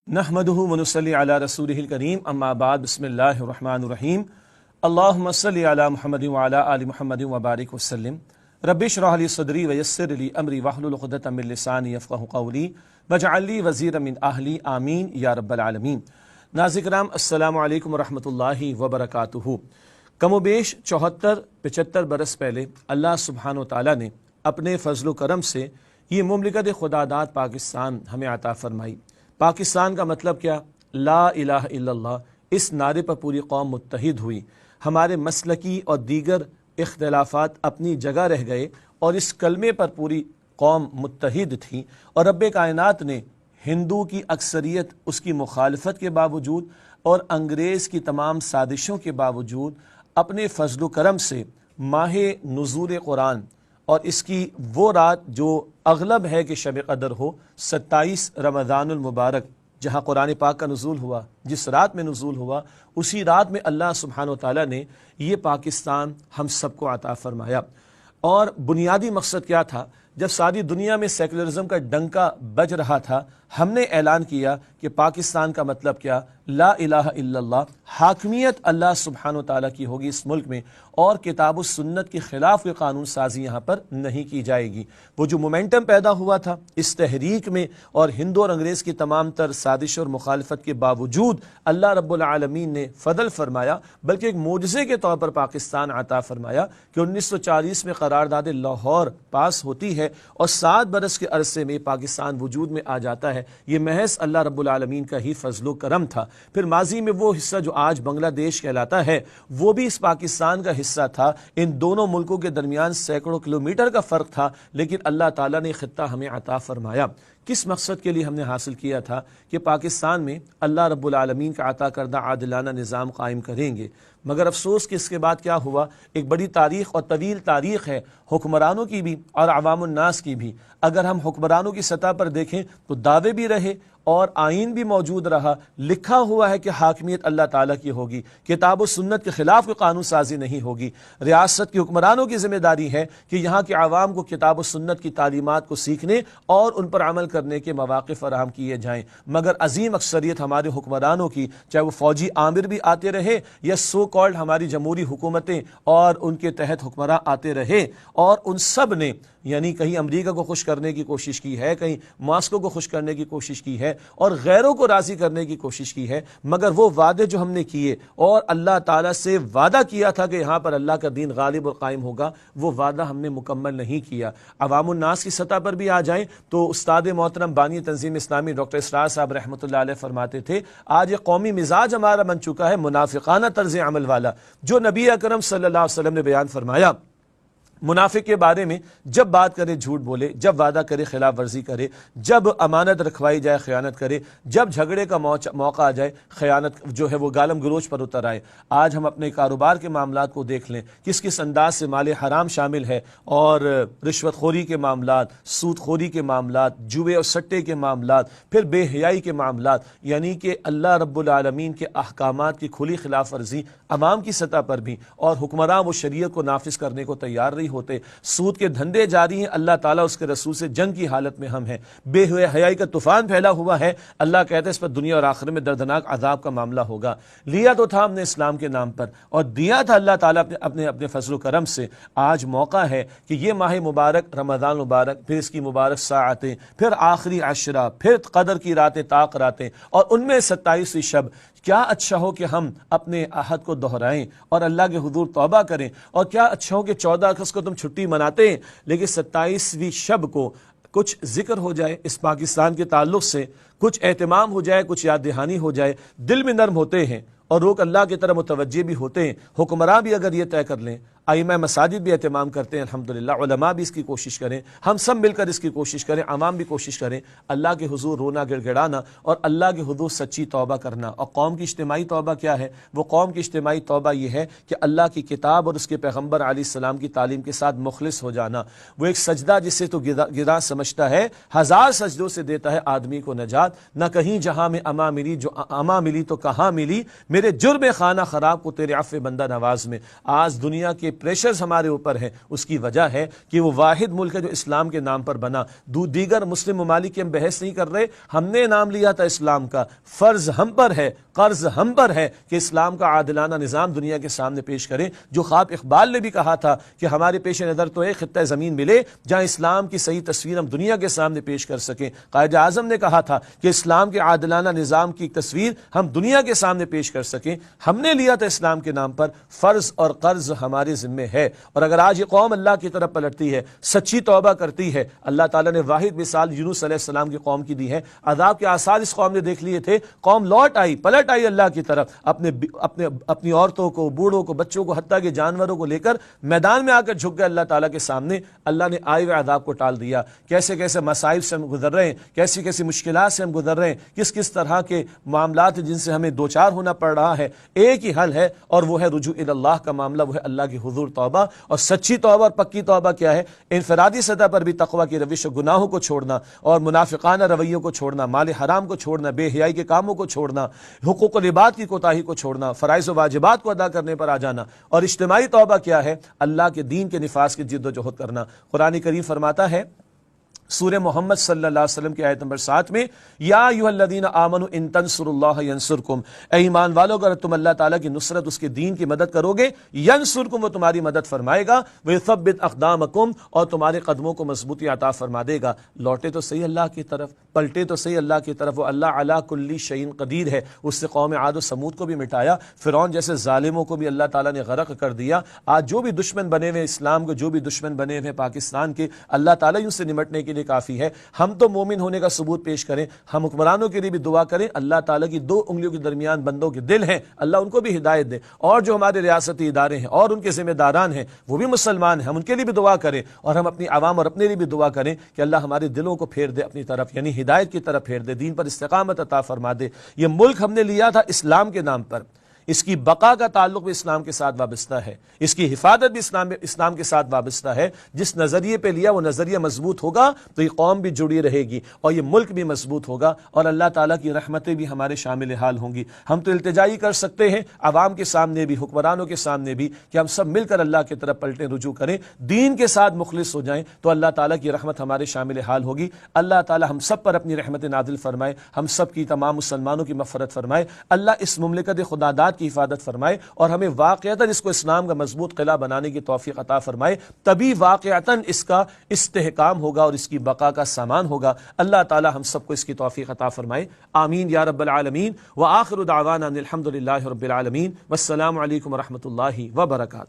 نحمدہ ونصلی علی رسولہ الکریم اما بعد بسم اللہ الرحمن الرحیم اللہم صلی علی محمد وعلی آل محمد وبارک وسلم رب اشرح لی صدری ویسر لی امری واحلل عقدۃ من لسانی یفقہوا قولی واجعل لی وزیرا من اہلی آمین یا رب العالمین۔ ناظرین کرام السلام علیکم ورحمۃ اللہ وبرکاتہ۔ کم و بیش 74-75 برس پہلے اللہ سبحانہ و تعالیٰ نے اپنے فضل و کرم سے یہ مملکت خداداد پاکستان ہمیں عطا فرمائی۔ پاکستان کا مطلب کیا؟ لا الہ الا اللہ، اس نعرے پر پوری قوم متحد ہوئی۔ ہمارے مسلکی اور دیگر اختلافات اپنی جگہ رہ گئے اور اس کلمے پر پوری قوم متحد تھی، اور رب کائنات نے ہندو کی اکثریت اس کی مخالفت کے باوجود اور انگریز کی تمام سازشوں کے باوجود اپنے فضل و کرم سے ماہ نزول قرآن اور اس کی وہ رات جو اغلب ہے کہ شب قدر ہو، 27 رمضان المبارک، جہاں قرآن پاک کا نزول ہوا، جس رات میں نزول ہوا، اسی رات میں اللہ سبحانہ و تعالیٰ نے یہ پاکستان ہم سب کو عطا فرمایا۔ اور بنیادی مقصد کیا تھا؟ جب ساری دنیا میں سیکولرزم کا ڈنکا بج رہا تھا، ہم نے اعلان کیا کہ پاکستان کا مطلب کیا؟ لا الہ الا اللہ، حاکمیت اللہ سبحانہ و تعالیٰ کی ہوگی اس ملک میں، اور کتاب و سنت کے خلاف کوئی قانون سازی یہاں پر نہیں کی جائے گی۔ وہ جو مومنٹم پیدا ہوا تھا اس تحریک میں، اور ہندو اور انگریز کی تمام تر سازش اور مخالفت کے باوجود اللہ رب العالمین نے فضل فرمایا، بلکہ ایک معجزے کے طور پر پاکستان عطا فرمایا کہ 1940 میں قرارداد لاہور پاس ہوتی ہے اور 7 برس کے عرصے میں پاکستان وجود میں آ جاتا ہے۔ یہ محض اللہ رب العالمین کا ہی فضل و کرم تھا۔ پھر ماضی میں وہ حصہ جو آج بنگلہ دیش کہلاتا ہے وہ بھی اس پاکستان کا حصہ تھا۔ ان دونوں ملکوں کے درمیان سینکڑوں کلومیٹر کا فرق تھا، لیکن اللہ تعالیٰ نے خطہ ہمیں عطا فرمایا۔ کس مقصد کے لیے ہم نے حاصل کیا تھا؟ کہ پاکستان میں اللہ رب العالمین کا عطا کردہ عادلانہ نظام قائم کریں گے۔ مگر افسوس کہ اس کے بعد کیا ہوا؟ ایک بڑی تاریخ اور طویل تاریخ ہے حکمرانوں کی بھی اور عوام الناس کی بھی۔ اگر ہم حکمرانوں کی سطح پر دیکھیں تو دعوے بھی رہے اور آئین بھی موجود رہا، لکھا ہوا ہے کہ حاکمیت اللہ تعالیٰ کی ہوگی، کتاب و سنت کے خلاف کوئی قانون سازی نہیں ہوگی۔ ریاست کے حکمرانوں کی ذمہ داری ہے کہ یہاں کے عوام کو کتاب و سنت کی تعلیمات کو سیکھنے اور ان پر عمل کرنے کے مواقع فراہم کیے جائیں۔ مگر عظیم اکثریت ہمارے حکمرانوں کی، چاہے وہ فوجی آمر بھی آتے رہے یا سو کالڈ ہماری جمہوری حکومتیں اور ان کے تحت حکمراں آتے رہے، اور ان سب نے یعنی کہیں امریکہ کو خوش کرنے کی کوشش کی ہے، کہیں ماسکو کو خوش کرنے کی کوشش کی ہے، اور غیروں کو راضی کرنے کی کوشش کی ہے، مگر وہ وعدے جو ہم نے کیے اور اللہ تعالیٰ سے وعدہ کیا تھا کہ یہاں پر اللہ کا دین غالب اور قائم ہوگا، وہ وعدہ ہم نے مکمل نہیں کیا۔ عوام الناس کی سطح پر بھی آ جائیں تو استاد محترم بانی تنظیم اسلامی ڈاکٹر اسرار صاحب رحمۃ اللہ علیہ فرماتے تھے، آج یہ قومی مزاج ہمارا بن چکا ہے منافقانہ طرز عمل والا، جو نبی اکرم صلی اللہ علیہ وسلم نے بیان فرمایا۔ منافق کے بارے میں جب بات کرے جھوٹ بولے، جب وعدہ کرے خلاف ورزی کرے، جب امانت رکھوائی جائے خیانت کرے، جب جھگڑے کا موقع آ جائے خیانت جو ہے وہ گالم گلوچ پر اتر آئے۔ آج ہم اپنے کاروبار کے معاملات کو دیکھ لیں، کس کس انداز سے مال حرام شامل ہے، اور رشوت خوری کے معاملات، سود خوری کے معاملات، جوئے اور سٹے کے معاملات، پھر بے حیائی کے معاملات، یعنی کہ اللہ رب العالمین کے احکامات کی کھلی خلاف ورزی عوام کی سطح پر بھی، اور حکمراں وہ شریعت کو نافذ کرنے کو تیار نہیں ہوتے۔ سود کے دھندے جاری ہیں، اللہ تعالیٰ اس کے رسول سے جنگ کی حالت میں ہم ہیں۔ بے حیائی کا طوفان پھیلا ہوا ہے، اللہ کہتے ہیں اس پر دنیا اور آخرت میں دردناک عذاب کا معاملہ ہوگا۔ لیا تو تھا ہم نے اسلام کے نام پر، اور دیا تھا اللہ تعالیٰ اپنے فضل و کرم سے۔ آج موقع ہے کہ یہ ماہ مبارک رمضان مبارک، پھر اس کی مبارک ساعتیں، پھر آخری عشرہ، پھر قدر کی راتیں، طاق راتیں، اور ان میں 27ویں شب، کیا اچھا ہو کہ ہم اپنے عہد کو دہرائیں اور اللہ کے حضور توبہ کریں، اور کیا اچھا ہو کہ 14 اگست کو تم چھٹی مناتے ہیں لیکن 27ویں شب کو کچھ ذکر ہو جائے اس پاکستان کے تعلق سے، کچھ اہتمام ہو جائے، کچھ یاد دہانی ہو جائے۔ دل میں نرم ہوتے ہیں اور لوگ اللہ کی طرف متوجہ بھی ہوتے ہیں۔ حکمراں بھی اگر یہ طے کر لیں، ائمہ مساجد بھی اہتمام کرتے ہیں الحمدللہ، علماء بھی اس کی کوشش کریں، ہم سب مل کر اس کی کوشش کریں، عوام بھی کوشش کریں، اللہ کے حضور رونا گڑ گڑانا اور اللہ کے حضور سچی توبہ کرنا۔ اور قوم کی اجتماعی توبہ کیا ہے؟ وہ قوم کی اجتماعی توبہ یہ ہے کہ اللہ کی کتاب اور اس کے پیغمبر علیہ السلام کی تعلیم کے ساتھ مخلص ہو جانا۔ وہ ایک سجدہ جسے تو گراں سمجھتا ہے، 1000 سجدوں سے دیتا ہے آدمی کو نجات۔ نہ کہیں جہاں میں اما ملی، جو اما ملی تو کہاں ملی، میرے جرم خانہ خراب کو تیرے عفو بندہ نواز میں۔ آج دنیا کے پریشرز ہمارے اوپر ہیں، اس کی وجہ ہے کہ وہ واحد ملک ہے جو اسلام کے نام پر بنا۔ دیگر مسلم ممالک کی ہم بحث نہیں کر رہے، ہم نے نام لیا تھا اسلام کا، فرض ہم پر ہے، قرض ہم پر ہے کہ اسلام کا عادلانہ نظام دنیا کے سامنے پیش کریں۔ جو خواب اقبال نے بھی کہا تھا کہ ہمارے پیش نظر تو ایک خطہ زمین ملے جہاں اسلام کی صحیح تصویر ہم دنیا کے سامنے پیش کر سکیں۔ قائد اعظم نے کہا تھا کہ اسلام کے عادلانہ نظام کی تصویر ہم دنیا کے سامنے پیش کر سکیں۔ ہم نے لیا تھا اسلام کے نام پر، فرض اور قرض ہمارے ذمے ہے۔ اور اگر آج یہ قوم اللہ کی طرف پلٹتی ہے، سچی توبہ کرتی ہے، اللہ تعالیٰ نے واحد مثال یونس علیہ السلام کی قوم کی دی ہے۔ عذاب کے آثار اس قوم نے دیکھ لیے تھے، قوم لوٹ آئی، پلٹ آئی اللہ کی طرف، اپنی عورتوں کو، بوڑھوں کو، بچوں کو، حتیٰ کہ جانوروں کو لے کر میدان میں آ کر جھک گئے اللہ تعالیٰ کے سامنے۔ اللہ نے آئے ہوئے عذاب کو ٹال دیا۔ کیسے کیسے مسائل سے ہم گزر رہے ہیں، کیسی کیسی مشکلات سے ہم گزر رہے ہیں، کس طرح کے معاملات جن سے ہمیں دوچار ہونا پڑ رہا ہے، ایک ہی حل ہے اور وہ ہے رجوع اللہ کا معاملہ، وہ ہے اللہ کی حضور توبہ۔ اور سچی توبہ اور پکی توبہ کیا ہے؟ انفرادی سطح پر بھی تقویٰ کی روش و گناہوں کو چھوڑنا اور منافقانہ رویوں کو چھوڑنا، مال حرام کو چھوڑنا، بے حیائی کے کاموں کو چھوڑنا، حقوق و لباد کی کوتاہی کو چھوڑنا، فرائض و واجبات کو ادا کرنے پر آ جانا۔ اور اجتماعی توبہ کیا ہے؟ اللہ کے دین کے نفاذ کی جد و جہد کرنا۔ قرآن کریم فرماتا ہے سورہ محمد صلی اللہ علیہ وسلم کی آیت نمبر 7 میں، یا ایھا الذین آمنوا ان تنصروا اللہ ینصرکم، اے ایمان والو اگر تم اللہ تعالیٰ کی نصرت، اس کے دین کی مدد کرو گے، ینصرکم، وہ تمہاری مدد فرمائے گا، ویثبت اقدامکم، اور تمہارے قدموں کو مضبوطی عطا فرما دے گا۔ لوٹے تو صحیح اللہ کی طرف، پلٹے تو صحیح اللہ کی طرف، وہ اللہ علی کل شیء قدیر ہے۔ اس سے قوم عاد و سمود کو بھی مٹایا، فرعون جیسے ظالموں کو بھی اللہ تعالیٰ نے غرق کر دیا۔ آج جو بھی دشمن بنے ہوئے اسلام کو، جو بھی دشمن بنے ہوئے پاکستان کے، اللہ تعالیٰ ان سے نمٹنے کے لیے کافی ہے۔ ہم تو مومن ہونے کا ثبوت پیش کریں، ہم حکمرانوں کے لیے بھی دعا کریں، اللہ تعالیٰ کی 2 انگلیوں کے درمیان بندوں کے دل ہیں، اللہ ان کو بھی ہدایت دے، اور جو ہمارے ریاستی ادارے ہیں اور ان کے ذمہ داران ہیں وہ بھی مسلمان ہیں، ہم ان کے لیے بھی دعا کریں، اور ہم اپنی عوام اور اپنے لیے بھی دعا کریں کہ اللہ ہمارے دلوں کو پھیر دے اپنی طرف، یعنی ہدایت کی طرف پھیر دے، دین پر استقامت عطا فرما دے۔ یہ ملک ہم نے لیا تھا اسلام کے نام پر، اس کی بقا کا تعلق بھی اسلام کے ساتھ وابستہ ہے، اس کی حفاظت بھی اسلام کے ساتھ وابستہ ہے۔ جس نظریے پہ لیا وہ نظریہ مضبوط ہوگا تو یہ قوم بھی جڑی رہے گی اور یہ ملک بھی مضبوط ہوگا، اور اللہ تعالیٰ کی رحمتیں بھی ہمارے شامل حال ہوں گی۔ ہم تو التجائی کر سکتے ہیں عوام کے سامنے بھی، حکمرانوں کے سامنے بھی، کہ ہم سب مل کر اللہ کی طرف پلٹیں، رجوع کریں، دین کے ساتھ مخلص ہو جائیں، تو اللہ تعالیٰ کی رحمت ہمارے شامل حال ہوگی۔ اللہ تعالیٰ ہم سب پر اپنی رحمت نازل فرمائے، ہم سب کی، تمام مسلمانوں کی مغفرت فرمائے، اللہ اس مملکت خداداد کی حفاظت فرمائے، اور ہمیں واقعتاً اس کو اسلام کا مضبوط قلعہ بنانے کی توفیق عطا فرمائے، تبھی واقعتاً اس کا استحکام ہوگا اور اس کی بقا کا سامان ہوگا۔ اللہ تعالی ہم سب کو اس کی توفیق عطا فرمائے، آمین یا رب العالمین۔ وآخر دعوانا ان الحمد للہ رب العالمین، والسلام علیکم ورحمۃ اللہ وبرکاتہ۔